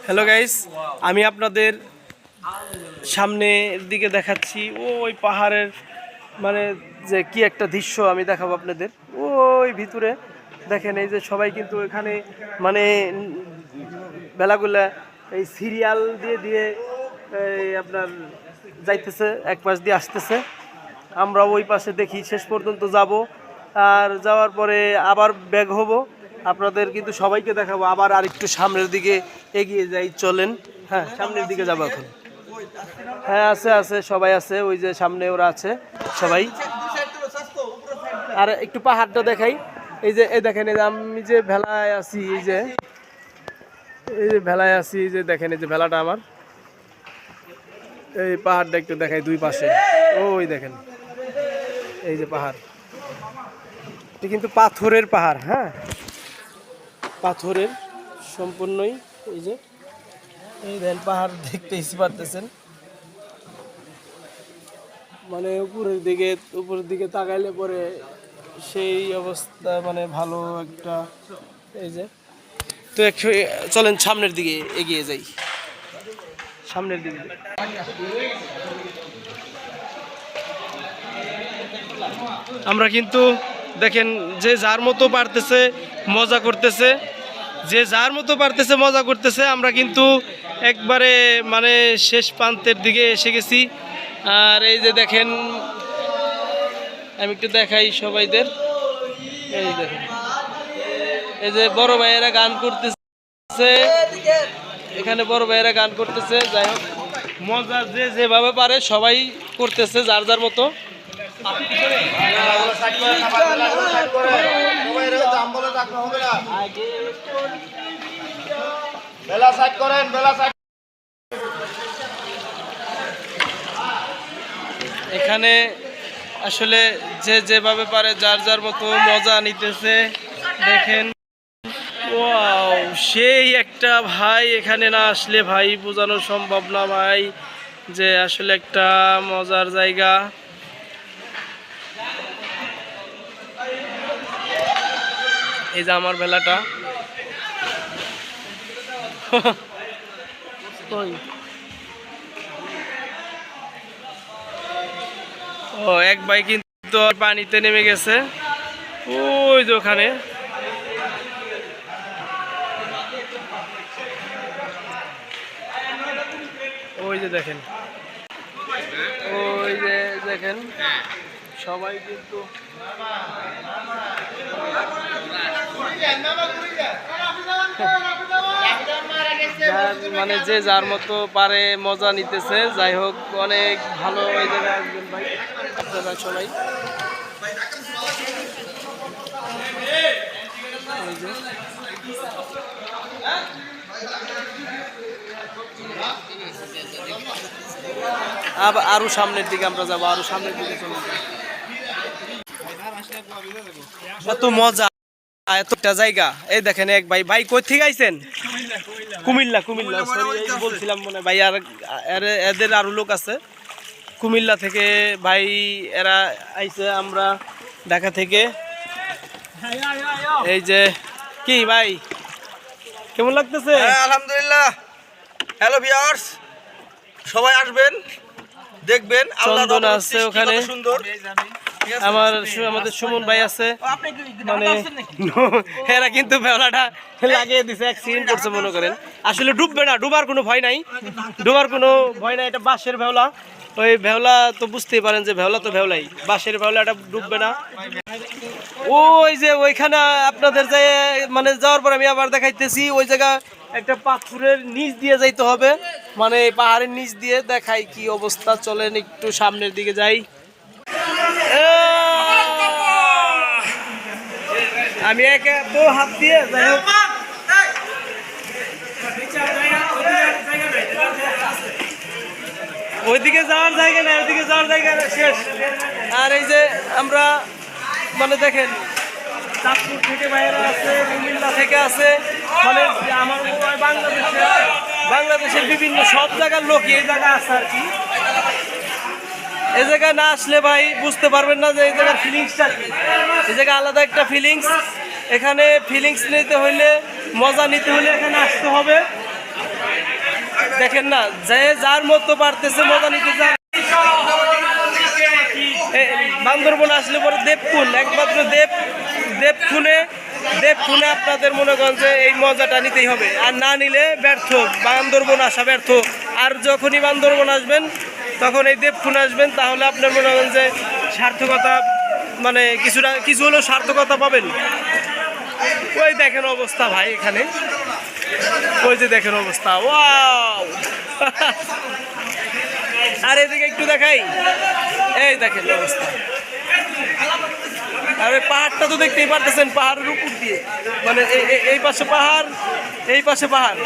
Hello guys, আমি আপনাদের সামনের দিকে দেখাচ্ছি ওই পাহাড়ের মানে যে কি একটা দৃশ্য আমি দেখাবো আপনাদের। ওই ভিতরে দেখেন, এই যে সবাই কিন্তু এখানে মানে বেলাগুলা এই সিরিয়াল দিয়ে দিয়ে এই আপনার যাইতেছে, এক পাশ দিয়ে আসতেছে। আমরা ওই পাশে দেখি শেষ পর্যন্ত যাব, আর যাওয়ার পরে আবার ব্যাক হব। আপনাদের কিন্তু সবাইকে দেখাবো। আবার আরেকটু সামনের দিকে এগিয়ে যাই, চলেন। হ্যাঁ, সামনের দিকে যাবো এখন। হ্যাঁ, আছে আছে, সবাই আছে, ওই যে সামনে ওরা আছে সবাই। আর একটু পাহাড়টা দেখাই। এই যে এই দেখেন, এই যে আমি যে ভেলায় আছি, এই যে ভেলায় আছি, এই যে দেখেন, এই যে ভেলাটা আমার। এই পাহাড়টা একটু দেখাই দুই পাশে। ওই দেখেন, এই যে পাহাড়, এটা কিন্তু পাথরের পাহাড়। হ্যাঁ, পাথরের সম্পূর্ণই। এই যে এই দেখেন পাহাড় দেখতেই পারতেছেন, মানে উপরের দিকে তাকাইলে পরে সেই অবস্থা, মানে ভালো একটা। এই যে তো একটু চলেন সামনের দিকে এগিয়ে যাই, সামনের দিকে। আমরা কিন্তু দেখেন, যে যার মতো পারতেছে মজা করতেছে, যে যার মতো পারতেছে মজা করতেছে। আমরা কিন্তু একবারে মানে শেষ প্রান্তের দিকে এসে গেছি। আর এই যে দেখেন, আমি একটু দেখাই সবাইদের। এই দেখেন, এই যে বড় ভাইয়েরা গান করতেছে, এখানে বড় ভাইয়েরা গান করতেছে। যাই হোক, মজা যে যেভাবে পারে সবাই করতেছে যার যার মতো। এখানে আসলে যে যেভাবে পারে যার যার মতো মজা নিতেছে। দেখেন, ওয়াও, সেই একটা ভাই, এখানে না আসলে ভাই বোঝানো সম্ভব না ভাই, যে আসলে একটা মজার জায়গা। এই যে আমার ভেলাটা। ও এক ভাই কিন্তু পানিতে নেমে গেছে, ওই যে ওখানে। ওই যে দেখেন, ওই যে দেখেন, সবাই কিন্তু মানে যে যার মতো পারে মজা নিতেছে। যাই হোক, অনেক ভালো। ওই জায়গায় আসবেন ভাই আপনারা সবাই। আরো সামনের দিকে আমরা যাবো, আরো সামনের দিকে চলে যাবো। এত মজা, এতটা জায়গা। এই দেখেন, এক ভাই, ভাই কই থেকে আইছেন? কুমিল্লা, কুমিল্লা, সরি বলছিলাম মনে ভাই। আর এদের আরো লোক আছে কুমিল্লা থেকে ভাই, এরা আইছে, আমরা ঢাকা থেকে। এই যে কি ভাই, কেমন লাগতেছে? আলহামদুলিল্লাহ। হ্যালো ভিউয়ার্স, সবাই আসবেন, দেখবেন। চন্দন আছে ওখানে, সুন্দর। আমাদের সুমন ভাই আছে। মানে এরা কিন্তু ভেলাটা লাগিয়ে দিছে, অ্যাক্সিডেন্ট করছে মনে করেন। আসলে ডুববে না, ডুবার কোনো ভয় নাই, ডুবার কোনো ভয় নাই। এটা বাঁশের ভেওলা, ওই ভেওলা তো বুঝতেই পারেন যে ভেওলা তো ভেওলাই, বাঁশের ভেওলা, এটা ডুববে না। ওই যে ওইখানে আপনাদের যে মানে যাওয়ার পর আমি আবার দেখাইতেছি, ওই জায়গা একটা পাথরের নিচ দিয়ে যাইতে হবে, মানে পাহাড়ের নিচ দিয়ে। দেখাই কি অবস্থা, চলেন একটু সামনের দিকে যাই। আমি একে তো হাত দিয়ে, যাই হোক, ওইদিকে যাওয়ার জায়গা নেই, ওইদিকে যাওয়ার জায়গা শেষ। আর এই যে আমরা মানে দেখেন, চাঁদপুর থেকে বাইরে আছে, কুমিল্লা থেকে আছে, মানে আমার বাংলাদেশের বিভিন্ন সব জায়গার লোক এই জায়গায় আছে আর কি। এই জায়গায় না আসলে ভাই বুঝতে পারবেন না যে এই জায়গার ফিলিংসটা কি। এই জায়গায় আলাদা একটা ফিলিংস। এখানে ফিলিংস নিতে হইলে, মজা নিতে হলে এখানে আসতে হবে। দেখেন না, যে যার মতো পারতেছে মজা নিতে যান। বান্দরবন আসলে পরে দেবকুন, একমাত্র দেবকুনে আপনাদের মনে করেন যে এই মজাটা নিতেই হবে, আর না নিলে ব্যর্থ, বান্দরবন আসা ব্যর্থ। আর যখনই বান্দরবন আসবেন তখন এই দেবকুন আসবেন, তাহলে আপনার মনে করেন যে সার্থকতা, মানে কিছু হলেও সার্থকতা পাবেন। ওই দেখেন অবস্থা ভাই, এখানে ওই যে দেখেন অবস্থা, ওয়াও। আর এদিকে একটু দেখাই, এই দেখেন অবস্থা। আর এই পাহাড়টা তো দেখতেই পারতেছেন, পাহাড়ের উপর দিয়ে, মানে এই পাশে পাহাড়, এই পাশে পাহাড়,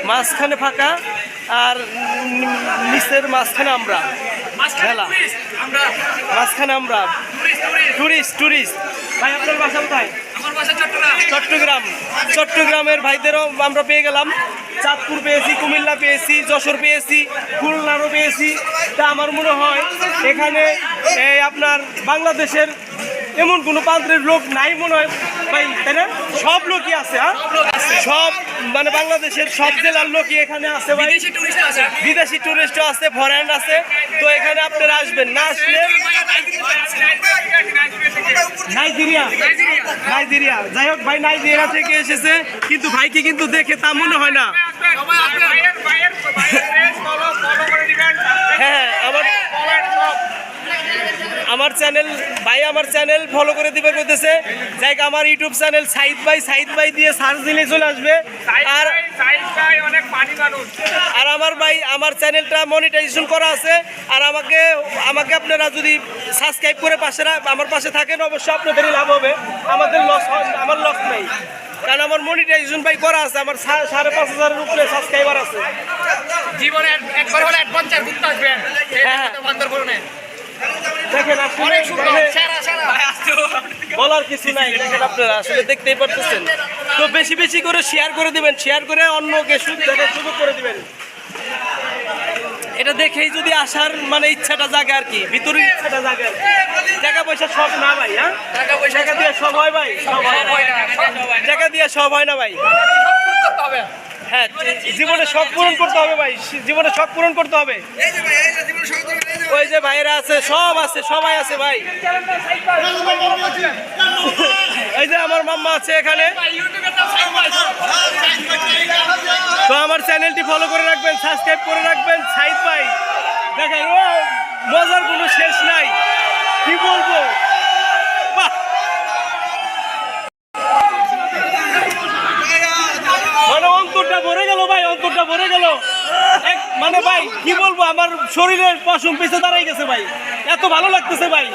মাঝখানে ফাঁকা, আর নিচের মাঝখানে আমরা খেলা, মাঝখানে আমরা টুরিস্ট। ভাই আপনার বাসা কোথায়? আমার বাসা চট্টগ্রাম। চট্টগ্রামের ভাইদেরও আমরা পেয়ে গেলাম, চাঁদপুর পেয়েছি, কুমিল্লা পেয়েছি, যশোর পেয়েছি, খুলনারও পেয়েছি। তা আমার মনে হয় এখানে এই আপনার বাংলাদেশের এমন কোনো প্রান্তের লোক নাই মনে হয় ভাই, তাই না? সব লোকই আছে, হ্যাঁ, সব মানে বাংলাদেশের সব জেলার লোকই এখানে আছে ভাই, বিদেশি টুরিস্টও আছে, ফরেন আছে। তো এখানে আপনারা আসবেন, না আসলে নাইজেরিয়া, যাই হোক ভাই নাইজেরিয়া থেকে এসেছে, কিন্তু ভাইকে কিন্তু দেখে তা মনে হয় না। হ্যাঁ, আমার চ্যানেল ফলো করে দিবে কইতেছে, যাই আমার ইউটিউব চ্যানেল সাইদ ভাই দিয়ে সার্চ দিলে চলে আসবে। আর আমার চ্যানেলটা মনিটাইজেশন করা আছে। আর আমাকে আপনারা যদি সাবস্ক্রাইব করে আমার পাশে থাকেন, অবশ্যই আপনাদেরই লাভ হবে, আমার লস নাই, কারণ আমার মনিটাইজেশন ভাই করা আছে, আমার 5,500-এর উপরে সাবস্ক্রাইবার আছে। জীবনে একবার হলে অ্যাডভেঞ্চার ঘুরতে আসবেন। হ্যাঁ, বান্দরবনে দেখেন আসলে বলার কিছু নাই, দেখেন আপনারা আসলে দেখতেই পারতেছেন। তো বেশি করে শেয়ার করে দিবেন, শেয়ার করে অন্যকে দেখার সুযোগ করে দিবেন। এটা দেখেই যদি আসার মানে ইচ্ছাটা জাগে আর কি, ভিতরের ইচ্ছাটা জাগে আর কি। টাকা পয়সা সব না ভাই, হ্যাঁ, টাকা দিয়ে সব হয় ভাই, টাকা দিয়ে সব হয় না ভাই। হ্যাঁ, জীবনে শখ পূরণ করতে হবে ভাই, জীবনে শখ পূরণ করতে হবে। ওই যে ভাইরা আছে, সবাই আছে ভাই। এই যে আমার মাম্মা আছে এখানে। তো আমার চ্যানেলটি ফলো করে রাখবেন, সাবস্ক্রাইব করে রাখবেন। সাইদ ভাই দেখেন, ও মজার কোনো শেষ নাই, কি বলবো। মানে অন্তরটা ভরে গেল ভাই, অন্তরটা ভরে গেল। মানে ভাই কি বলবো, আমার শরীরের পশম পিছে দাঁড়াই গেছে ভাই, এত ভালো লাগতেছে ভাই।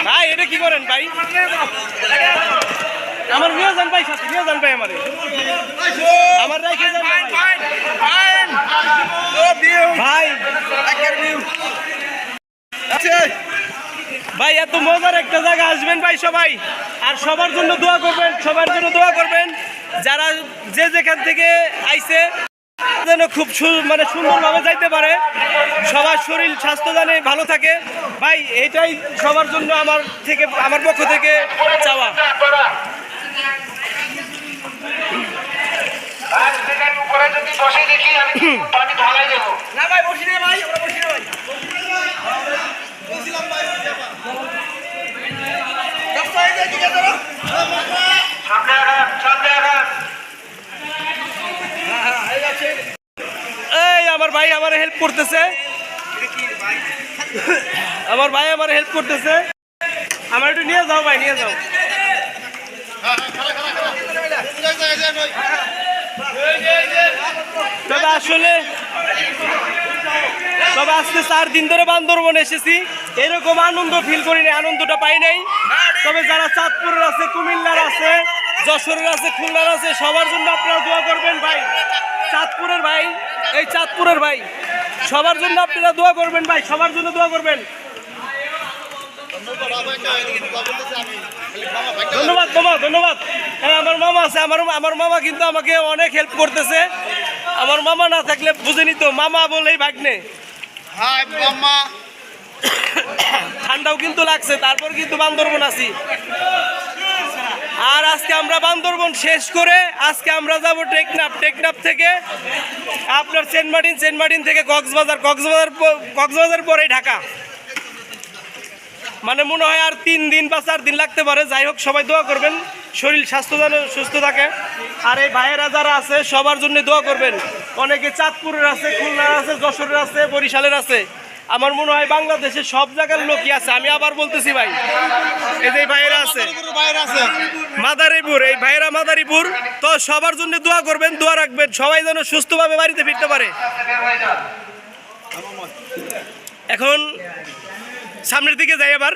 ভাই এটা কি করেন ভাই, আমার নিয়ে যান ভাই, সাথে নিয়ে যান ভাই, আমার রেখে যান ভাই। ভাই এত মজার একটা জায়গা আসবেন ভাই সবাই, আর সবার জন্য দোয়া করবেন, যারা যে যেখান থেকে আইছে যেন খুব মানে সুন্দরভাবে যাইতে পারে, সবার শরীর স্বাস্থ্য জানে ভালো থাকে ভাই, এটাই সবার জন্য আমার পক্ষ থেকে চাওয়া। এই আমার ভাই আমার হেল্প করতেছে, আমার একটু নিয়ে যাও ভাই, নিয়ে যাও। তবে আজকে 4 দিন ধরে বান্দরবন এসেছি, এরকম আনন্দ ফিল করিনি, আনন্দটা পাই নাই। তবে যারা চাঁদপুরের আছে, কুমিল্লার আছে, যশোরের আছে, খুলনার আছে, সবার জন্য আপনারা দোয়া করবেন ভাই। চাঁদপুরের ভাই সবার জন্য আপনারা দোয়া করবেন ভাই, সবার জন্য দোয়া করবেন। ধন্যবাদ। আমার মামা আছে, আমার মামা কিন্তু আমাকে অনেক হেল্প করতেছে। আমার মামা না থাকলে বুঝেনি তো, মামা বলেই ভাগ্নে। ঠান্ডাও কিন্তু লাগছে, তারপর কিন্তু বান্দরবন আছি। আর আজকে আমরা বান্দরবন শেষ করে আজকে আমরা যাব টেকনাফ থেকে আপনার সেন্ট মার্টিন থেকে কক্সবাজার পরে ঢাকা। মানে মনে হয় আর 3 দিন বা 4 দিন লাগতে পারে। যাই হোক, সবাই দোয়া করবেন শরীর স্বাস্থ্য যেন সুস্থ থাকে। আর এই ভাইয়েরা যারা আছে সবার জন্য দোয়া করবেন। অনেকে চাঁদপুরের আছে, খুলনার আছে, যশোরের আছে, বরিশালের আছে। আমার মনে হয় বাংলাদেশের সব জায়গার লোকই আছে। আমি আবার বলতেছি ভাই, এই যে ভাইয়েরা আছে মাদারীপুর, এই ভাইয়েরা মাদারীপুর। তো সবার জন্য দোয়া করবেন, দোয়া রাখবেন, সবাই যেন সুস্থভাবে বাড়িতে ফিরতে পারে। এখন সামনের দিকে যাই আবার।